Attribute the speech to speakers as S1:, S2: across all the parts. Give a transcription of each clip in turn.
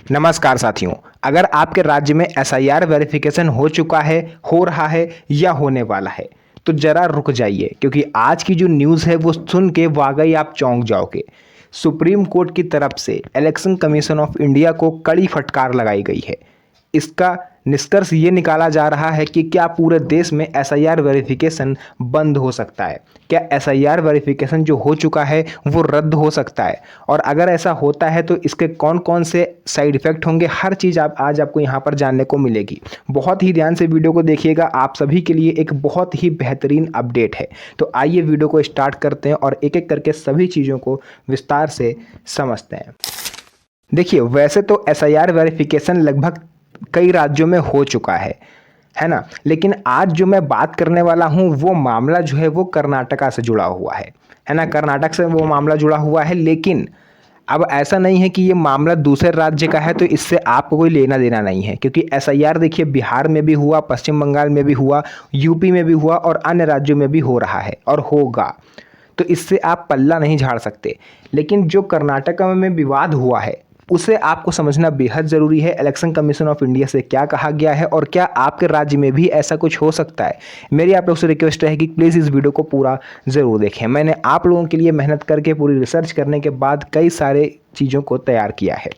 S1: नमस्कार साथियों। अगर आपके राज्य में एसआईआर वेरिफिकेशन हो चुका है, हो रहा है या होने वाला है तो जरा रुक जाइए, क्योंकि आज की जो न्यूज़ है वो सुन के वाकई आप चौंक जाओगे। सुप्रीम कोर्ट की तरफ से इलेक्शन कमीशन ऑफ इंडिया को कड़ी फटकार लगाई गई है। इसका निष्कर्ष ये निकाला जा रहा है कि क्या पूरे देश में एसआईआर वेरिफिकेशन बंद हो सकता है, क्या एसआईआर वेरिफिकेशन जो हो चुका है वो रद्द हो सकता है, और अगर ऐसा होता है तो इसके कौन कौन से साइड इफ़ेक्ट होंगे, हर चीज़ आज आपको यहाँ पर जानने को मिलेगी। बहुत ही ध्यान से वीडियो को देखिएगा, आप सभी के लिए एक बहुत ही बेहतरीन अपडेट है। तो आइए वीडियो को स्टार्ट करते हैं और एक एक करके सभी चीज़ों को विस्तार से समझते हैं। देखिए, वैसे तो एसआईआर वेरिफिकेशन लगभग कई राज्यों में हो चुका है ना। लेकिन आज जो मैं बात करने वाला हूँ वो मामला जो है वो कर्नाटका से जुड़ा हुआ है ना। कर्नाटक से वो मामला जुड़ा हुआ है, लेकिन अब ऐसा नहीं है कि ये मामला दूसरे राज्य का है तो इससे आपको कोई लेना देना नहीं है, क्योंकि एसआईआर देखिए बिहार में भी हुआ, पश्चिम बंगाल में भी हुआ, यूपी में भी हुआ और अन्य राज्यों में भी हो रहा है और होगा। तो इससे आप पल्ला नहीं झाड़ सकते। लेकिन जो कर्नाटका में विवाद हुआ है उसे आपको समझना बेहद ज़रूरी है। इलेक्शन कमीशन ऑफ इंडिया से क्या कहा गया है और क्या आपके राज्य में भी ऐसा कुछ हो सकता है। मेरी आप लोग से रिक्वेस्ट है कि प्लीज़ इस वीडियो को पूरा ज़रूर देखें। मैंने आप लोगों के लिए मेहनत करके पूरी रिसर्च करने के बाद कई सारे चीज़ों को तैयार किया है।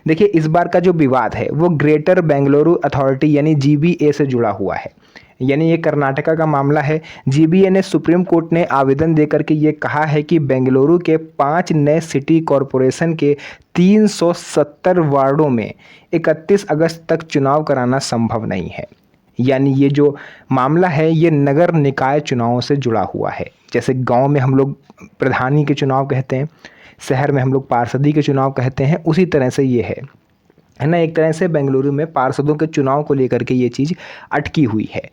S1: देखिए, इस बार का जो विवाद है वो ग्रेटर बेंगलुरु अथॉरिटी यानी जीबीए से जुड़ा हुआ है। यानी ये कर्नाटका का मामला है। जीबीए ने सुप्रीम कोर्ट ने आवेदन देकर के ये कहा है कि बेंगलुरु के 5 नए सिटी कॉरपोरेशन के 370 वार्डों में 31 अगस्त तक चुनाव कराना संभव नहीं है। यानी ये जो मामला है ये नगर निकाय चुनावों से जुड़ा हुआ है। जैसे गांव में हम लोग प्रधानी के चुनाव कहते हैं, शहर में हम लोग पार्षदी के चुनाव कहते हैं, उसी तरह से ये है ना। एक तरह से बेंगलुरु में पार्षदों के चुनाव को लेकर के ये चीज़ अटकी हुई है।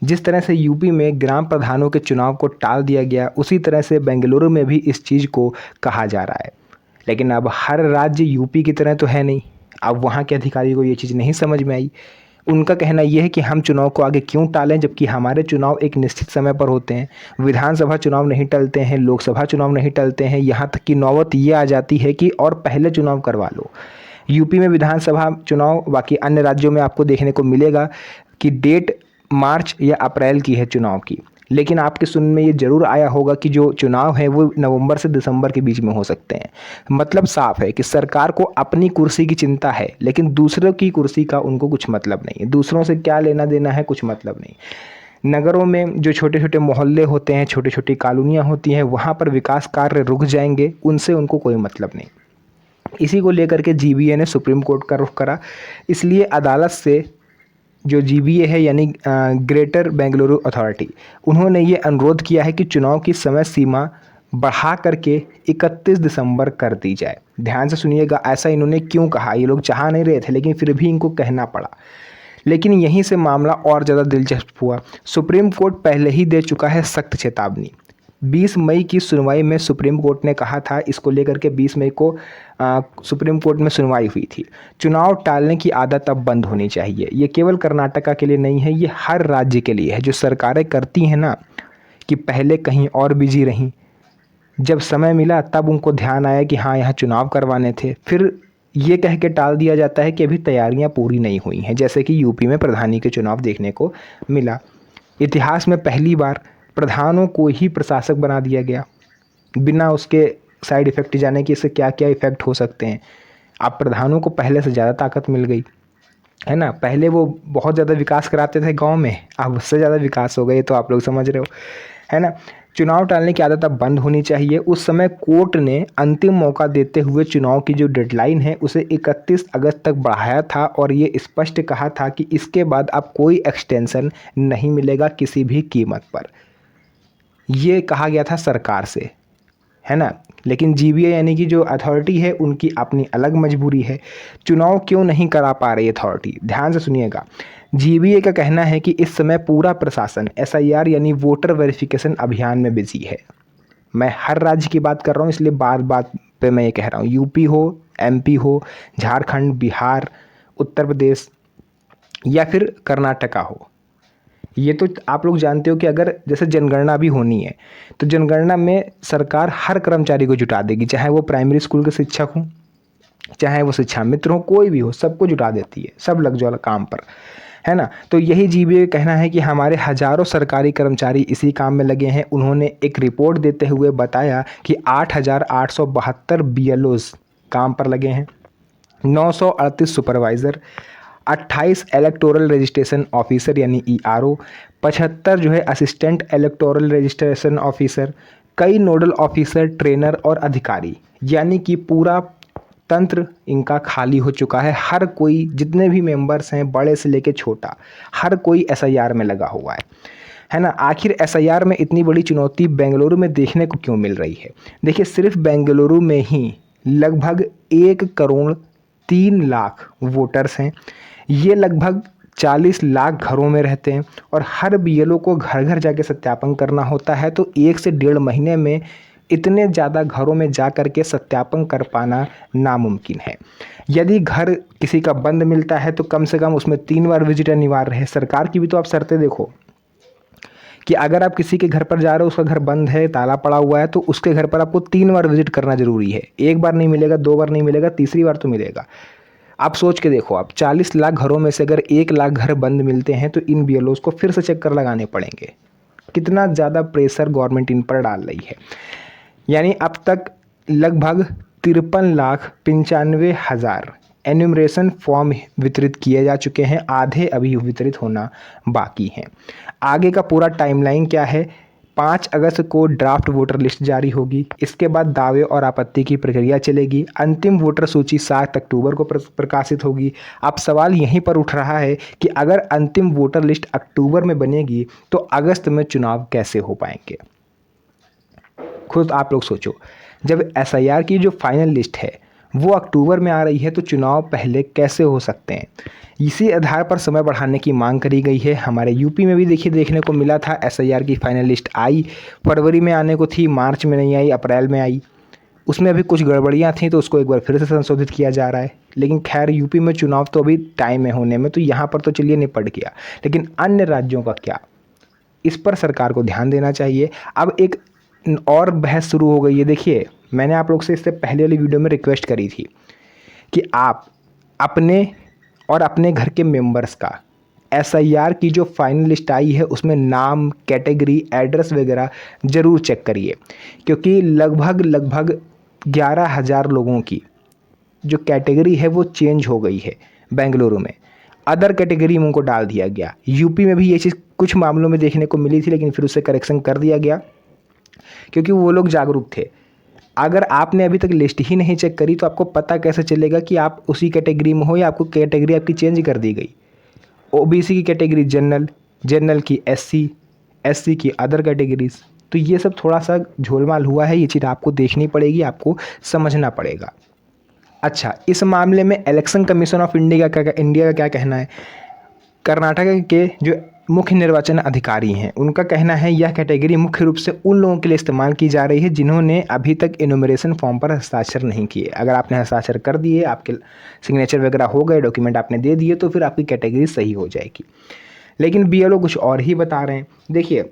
S1: जिस तरह से यूपी में ग्राम प्रधानों के चुनाव को टाल दिया गया, उसी तरह से बेंगलुरु में भी इस चीज़ को कहा जा रहा है। लेकिन अब हर राज्य यूपी की तरह तो है नहीं। अब वहाँ के अधिकारी को ये चीज़ नहीं समझ में आई। उनका कहना यह है कि हम चुनाव को आगे क्यों टालें, जबकि हमारे चुनाव एक निश्चित समय पर होते हैं। विधानसभा चुनाव नहीं टलते हैं, लोकसभा चुनाव नहीं टलते हैं, यहाँ तक कि नौबत ये आ जाती है कि और पहले चुनाव करवा लो। यूपी में विधानसभा चुनाव, बाकी अन्य राज्यों में आपको देखने को मिलेगा कि डेट मार्च या अप्रैल की है चुनाव की। लेकिन आपके सुनने में ये जरूर आया होगा कि जो चुनाव है वो नवंबर से दिसंबर के बीच में हो सकते हैं। मतलब साफ है कि सरकार को अपनी कुर्सी की चिंता है, लेकिन दूसरों की कुर्सी का उनको कुछ मतलब नहीं है। दूसरों से क्या लेना देना है, कुछ मतलब नहीं। नगरों में जो छोटे छोटे मोहल्ले होते हैं, छोटी छोटी कॉलोनियाँ होती हैं, वहाँ पर विकास कार्य रुक जाएंगे, उनसे उनको कोई मतलब नहीं। इसी को लेकर के जीबीए ने सुप्रीम कोर्ट का रुख करा। इसलिए अदालत से जो जीबीए है यानी ग्रेटर बेंगलुरु अथॉरिटी, उन्होंने ये अनुरोध किया है कि चुनाव की समय सीमा बढ़ा करके 31 दिसंबर कर दी जाए। ध्यान से सुनिएगा, ऐसा इन्होंने क्यों कहा। ये लोग चाह नहीं रहे थे, लेकिन फिर भी इनको कहना पड़ा। लेकिन यहीं से मामला और ज़्यादा दिलचस्प हुआ। सुप्रीम कोर्ट पहले ही दे चुका है सख्त चेतावनी। 20 मई की सुनवाई में सुप्रीम कोर्ट ने कहा था, इसको लेकर के 20 मई को सुप्रीम कोर्ट में सुनवाई हुई थी। चुनाव टालने की आदत अब बंद होनी चाहिए। ये केवल कर्नाटका के लिए नहीं है, ये हर राज्य के लिए है। जो सरकारें करती हैं ना कि पहले कहीं और बिजी रहीं, जब समय मिला तब उनको ध्यान आया कि हाँ यहाँ चुनाव करवाने थे, फिर ये कह के टाल दिया जाता है कि अभी तैयारियाँ पूरी नहीं हुई हैं। जैसे कि यूपी में प्रधानी के चुनाव देखने को मिला। इतिहास में पहली बार प्रधानों को ही प्रशासक बना दिया गया, बिना उसके साइड इफ़ेक्ट जाने कि इससे क्या क्या इफ़ेक्ट हो सकते हैं। अब प्रधानों को पहले से ज़्यादा ताकत मिल गई है ना। पहले वो बहुत ज़्यादा विकास कराते थे गांव में, अब उससे ज़्यादा विकास हो गए, तो आप लोग समझ रहे हो है ना। चुनाव टालने की आदत अब बंद होनी चाहिए। उस समय कोर्ट ने अंतिम मौका देते हुए चुनाव की जो डेडलाइन है उसे 31 अगस्त तक बढ़ाया था और ये स्पष्ट कहा था कि इसके बाद अब कोई एक्सटेंशन नहीं मिलेगा किसी भी कीमत पर। ये कहा गया था सरकार से, है ना। लेकिन जीबीए यानी कि जो अथॉरिटी है उनकी अपनी अलग मजबूरी है। चुनाव क्यों नहीं करा पा रही अथॉरिटी, ध्यान से सुनिएगा। जीबीए का कहना है कि इस समय पूरा प्रशासन एसआईआर यानी वोटर वेरिफिकेशन अभियान में बिजी है। मैं हर राज्य की बात कर रहा हूँ, इसलिए बात बात पे मैं ये कह रहा हूँ। यूपी हो, एमपी हो, झारखंड, बिहार, उत्तर प्रदेश या फिर कर्नाटका हो, ये तो आप लोग जानते हो कि अगर जैसे जनगणना भी होनी है तो जनगणना में सरकार हर कर्मचारी को जुटा देगी, चाहे वो प्राइमरी स्कूल के शिक्षक हों, चाहे वो शिक्षा मित्र हो, कोई भी हो, सबको जुटा देती है, सब लग जाओ काम पर, है ना। तो यही जीबीए कहना है कि हमारे हजारों सरकारी कर्मचारी इसी काम में लगे हैं। उन्होंने एक रिपोर्ट देते हुए बताया कि 8,872 बीएलओज काम पर लगे हैं, 938 सुपरवाइज़र, 28 इलेक्टोरल रजिस्ट्रेशन ऑफिसर यानी ईआरओ, 75 जो है असिस्टेंट इलेक्टोरल रजिस्ट्रेशन ऑफिसर, कई नोडल ऑफिसर, ट्रेनर और अधिकारी, यानी कि पूरा तंत्र इनका खाली हो चुका है। हर कोई, जितने भी मेंबर्स हैं, बड़े से लेके छोटा, हर कोई एसआईआर में लगा हुआ है ना। आखिर एसआईआर में इतनी बड़ी चुनौती बेंगलुरु में देखने को क्यों मिल रही है? देखिए, सिर्फ बेंगलुरु में ही लगभग 1,03,00,000 वोटर्स हैं। ये लगभग 40 लाख घरों में रहते हैं और हर बीएलओ को घर घर जाके सत्यापन करना होता है। तो 1 से 1.5 महीने में इतने ज़्यादा घरों में जा कर के सत्यापन कर पाना नामुमकिन है। यदि घर किसी का बंद मिलता है तो कम से कम उसमें 3 बार विजिट अनिवार्य है। सरकार की भी तो आप शर्तें देखो कि अगर आप किसी के घर पर जा रहे हो, उसका घर बंद है, ताला पड़ा हुआ है, तो उसके घर पर आपको 3 बार विजिट करना ज़रूरी है। 1 बार नहीं मिलेगा, 2 बार नहीं मिलेगा, तीसरी बार तो मिलेगा। आप सोच के देखो, आप 40 लाख घरों में से अगर 1 लाख घर बंद मिलते हैं तो इन बीएलओज को फिर से चक्कर लगाने पड़ेंगे। कितना ज़्यादा प्रेशर गवर्नमेंट इन पर डाल रही है। यानी अब तक लगभग 53,95,000 एन्यूमरेशन फॉर्म वितरित किए जा चुके हैं, आधे अभी वितरित होना बाकी हैं। आगे का पूरा टाइमलाइन क्या है? 5 अगस्त को ड्राफ्ट वोटर लिस्ट जारी होगी। इसके बाद दावे और आपत्ति की प्रक्रिया चलेगी। अंतिम वोटर सूची 7 अक्टूबर को प्रकाशित होगी। अब सवाल यहीं पर उठ रहा है कि अगर अंतिम वोटर लिस्ट अक्टूबर में बनेगी तो अगस्त में चुनाव कैसे हो पाएंगे? खुद आप लोग सोचो, जब एसआईआर की जो फाइनल लिस्ट है वो अक्टूबर में आ रही है तो चुनाव पहले कैसे हो सकते हैं? इसी आधार पर समय बढ़ाने की मांग करी गई है। हमारे यूपी में भी देखने को मिला था, एसआईआर की फाइनल लिस्ट आई, फरवरी में आने को थी, मार्च में नहीं आई, अप्रैल में आई। उसमें अभी कुछ गड़बड़ियाँ थी तो उसको एक बार फिर से संशोधित किया जा रहा है। लेकिन खैर, यूपी में चुनाव तो अभी टाइम है होने में, तो यहाँ पर तो चलिए निपट गया। लेकिन अन्य राज्यों का क्या? इस पर सरकार को ध्यान देना चाहिए। अब एक और बहस शुरू हो गई है। देखिए, मैंने आप लोग से इससे पहले वाली वीडियो में रिक्वेस्ट करी थी कि आप अपने और अपने घर के मेंबर्स का एसआईआर की जो फाइनल लिस्ट आई है उसमें नाम, कैटेगरी, एड्रेस वगैरह ज़रूर चेक करिए, क्योंकि लगभग 11,000 लोगों की जो कैटेगरी है वो चेंज हो गई है बेंगलुरु में। अदर कैटेगरी में उनको डाल दिया गया। यूपी में भी ये चीज़ कुछ मामलों में देखने को मिली थी, लेकिन फिर उससे करेक्शन कर दिया गया क्योंकि वो लोग जागरूक थे। अगर आपने अभी तक लिस्ट ही नहीं चेक करी तो आपको पता कैसे चलेगा कि आप उसी कैटेगरी में हो या आपको कैटेगरी आपकी चेंज कर दी गई? ओबीसी की कैटेगरी जनरल, जनरल की एससी, एससी की अदर कैटेगरीज। तो ये सब थोड़ा सा झोलमाल हुआ है, ये चीज़ आपको देखनी पड़ेगी, आपको समझना पड़ेगा। अच्छा, इस मामले में इलेक्शन कमीशन ऑफ इंडिया का क्या कहना है? कर्नाटक के जो मुख्य निर्वाचन अधिकारी हैं उनका कहना है यह कैटेगरी मुख्य रूप से उन लोगों के लिए इस्तेमाल की जा रही है जिन्होंने अभी तक इनुमरेशन फॉर्म पर हस्ताक्षर नहीं किए। अगर आपने हस्ताक्षर कर दिए, आपके सिग्नेचर वगैरह हो गए, डॉक्यूमेंट आपने दे दिए, तो फिर आपकी कैटेगरी सही हो जाएगी। लेकिन बीएलओ कुछ और ही बता रहे हैं। देखिए,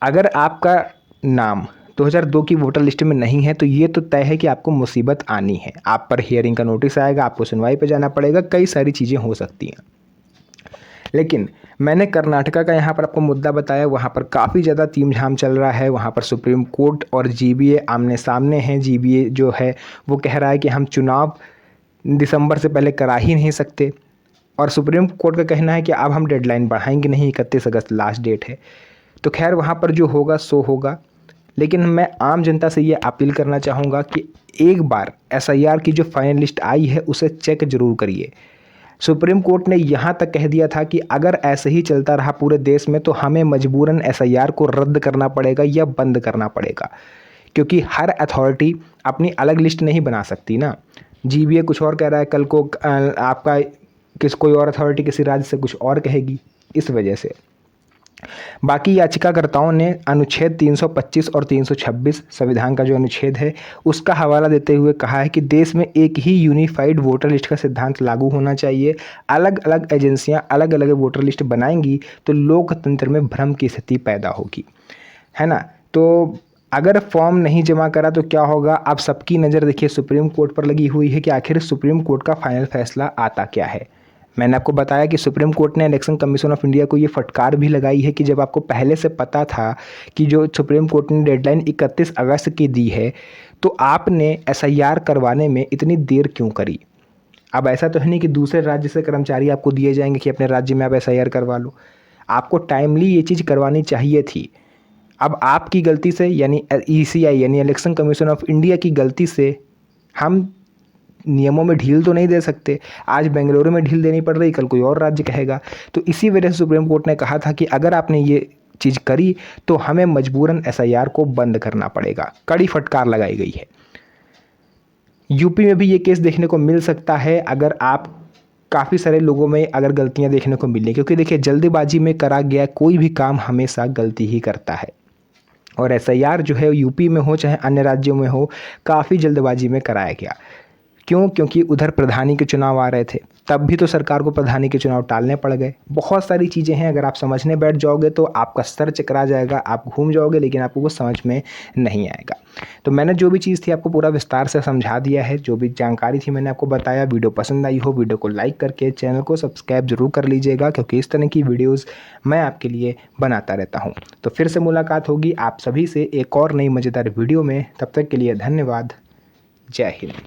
S1: अगर आपका नाम 2002 की वोटर लिस्ट में नहीं है तो ये तो तय है कि आपको मुसीबत आनी है। आप पर हियरिंग का नोटिस आएगा, आपको सुनवाई पर जाना पड़ेगा, कई सारी चीज़ें हो सकती हैं। लेकिन मैंने कर्नाटका का यहाँ पर आपको मुद्दा बताया, वहाँ पर काफ़ी ज़्यादा तामझाम चल रहा है। वहाँ पर सुप्रीम कोर्ट और जीबीए आमने सामने हैं। जीबीए जो है वो कह रहा है कि हम चुनाव दिसंबर से पहले करा ही नहीं सकते, और सुप्रीम कोर्ट का कहना है कि अब हम डेडलाइन बढ़ाएंगे नहीं, 31 अगस्त लास्ट डेट है। तो खैर, वहाँ पर जो होगा सो होगा। लेकिन मैं आम जनता से ये अपील करना चाहूँगा कि एक बार एसआईआर की जो फाइनल लिस्ट आई है उसे चेक ज़रूर करिए। सुप्रीम कोर्ट ने यहाँ तक कह दिया था कि अगर ऐसे ही चलता रहा पूरे देश में तो हमें मजबूरन एसआईआर को रद्द करना पड़ेगा या बंद करना पड़ेगा, क्योंकि हर अथॉरिटी अपनी अलग लिस्ट नहीं बना सकती ना। जीबीए कुछ और कह रहा है, कल को आपका कोई और अथॉरिटी किसी राज्य से कुछ और कहेगी, इस वजह से। बाकी याचिकाकर्ताओं ने अनुच्छेद 325 और 326 संविधान का जो अनुच्छेद है उसका हवाला देते हुए कहा है कि देश में एक ही यूनिफाइड वोटर लिस्ट का सिद्धांत लागू होना चाहिए। अलग अलग एजेंसियां अलग अलग वोटर लिस्ट बनाएंगी तो लोकतंत्र में भ्रम की स्थिति पैदा होगी, है ना। तो अगर फॉर्म नहीं जमा करा तो क्या होगा? अब सबकी नज़र देखिए सुप्रीम कोर्ट पर लगी हुई है कि आखिर सुप्रीम कोर्ट का फाइनल फैसला आता क्या है। मैंने आपको बताया कि सुप्रीम कोर्ट ने इलेक्शन कमीशन ऑफ इंडिया को ये फटकार भी लगाई है कि जब आपको पहले से पता था कि जो सुप्रीम कोर्ट ने डेडलाइन 31 अगस्त की दी है, तो आपने एसआईआर करवाने में इतनी देर क्यों करी? अब ऐसा तो है नहीं कि दूसरे राज्य से कर्मचारी आपको दिए जाएंगे कि अपने राज्य में आप एसआईआर करवा लो। आपको टाइमली ये चीज़ करवानी चाहिए थी। अब आपकी गलती से यानी ईसीआई यानी इलेक्शन कमीशन ऑफ इंडिया की गलती से हम नियमों में ढील तो नहीं दे सकते। आज बेंगलुरु में ढील देनी पड़ रही, कल कोई और राज्य कहेगा। तो इसी वजह से सुप्रीम कोर्ट ने कहा था कि अगर आपने ये चीज़ करी तो हमें मजबूरन एसआईआर को बंद करना पड़ेगा। कड़ी फटकार लगाई गई है। यूपी में भी ये केस देखने को मिल सकता है अगर आप काफ़ी सारे लोगों में अगर गलतियां देखने को मिलें, क्योंकि देखिए जल्दबाजी में करा गया कोई भी काम हमेशा गलती ही करता है। और एसआईआर जो है यूपी में हो चाहे अन्य राज्यों में हो, काफ़ी जल्दबाजी में कराया गया। क्यों? क्योंकि उधर प्रधानी के चुनाव आ रहे थे, तब भी तो सरकार को प्रधानी के चुनाव टालने पड़ गए। बहुत सारी चीज़ें हैं, अगर आप समझने बैठ जाओगे तो आपका सर चकरा जाएगा, आप घूम जाओगे, लेकिन आपको वो समझ में नहीं आएगा। तो मैंने जो भी चीज़ थी आपको पूरा विस्तार से समझा दिया है, जो भी जानकारी थी मैंने आपको बताया। वीडियो पसंद आई हो, वीडियो को लाइक करके चैनल को सब्सक्राइब जरूर कर लीजिएगा, क्योंकि इस तरह की वीडियोज़ मैं आपके लिए बनाता रहता हूँ। तो फिर से मुलाकात होगी आप सभी से एक और नई मज़ेदार वीडियो में। तब तक के लिए धन्यवाद। जय हिंद।